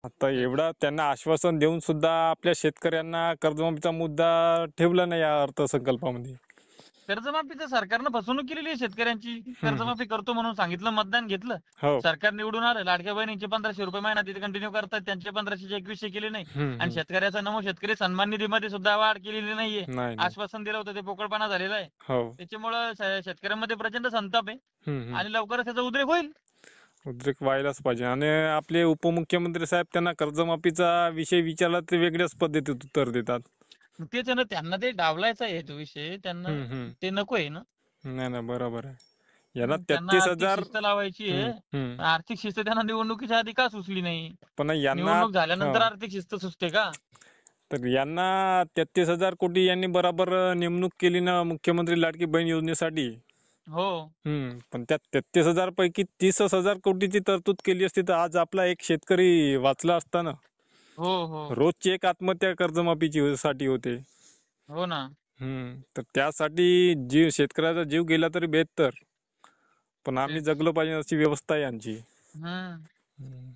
आता एवढा त्यांना आश्वासन देऊन सुद्धा आपल्या शेतकऱ्यांना कर्जमाफीचा मुद्दा ठेवला नाही या अर्थसंकल्पामध्ये. कर्जमाफीचं सरकारनं फसवणूक केलेली आहे शेतकऱ्यांची. हम्म. कर्जमाफी करतो म्हणून सांगितलं, मतदान घेतलं, हो. सरकार निवडून आलं, लाडक्या बहिणीचे 1500 रुपये महिना तिथे कंटिन्यू करतात, त्यांचे 1500 2100 केले नाही. आणि शेतकऱ्याचा नमो शेतकरी सन्मान निधीमध्ये सुद्धा वाढ केलेली नाहीये. नाही. आश्वासन दिलं होतं ते पोकळपणा झालेला आहे. हो. त्याच्यामुळं शेतकऱ्यांमध्ये प्रचंड संताप आहे हम्म. आणि लवकरच त्याचा उद्रेक होईल. उद्रेक व्हायलाच पाहिजे. आणि आपले उपमुख्यमंत्री साहेब त्यांना कर्जमाफीचा विषय विचारला तर वेगळ्याच पद्धतीत उत्तर देतात. तेच आहे ना, त्यांना ते डावलायचा आहे तो विषय, त्यांना ते नकोय ना. नाही बरोबर आहे. यांना त्यांना आर्थिक 33,000 शिस्त लावायची आहे. आर्थिक शिस्त त्यांना निवडणुकीच्या आधी का सुचली नाही? पण यांना निवडणूक झाल्यानंतर आर्थिक शिस्त सुचते का? तर यांना 33,000 कोटी यांनी बराबर नेमणूक केली ना मुख्यमंत्री लाडकी बहीण योजनेसाठी. हो. पण त्या 33,000 पैकी 30,000 कोटीची तरतूद केली असती तर आज आपला एक शेतकरी वाचला असता ना. हो हो रोजची एक आत्महत्या कर्जमाफीची साठी होते. हो ना. तर त्यासाठी शेतकऱ्याचा जीव गेला तरी बेहतर, पण आम्ही तेच. जगलो पाहिजे अशी व्यवस्था आहे यांची. हम्म.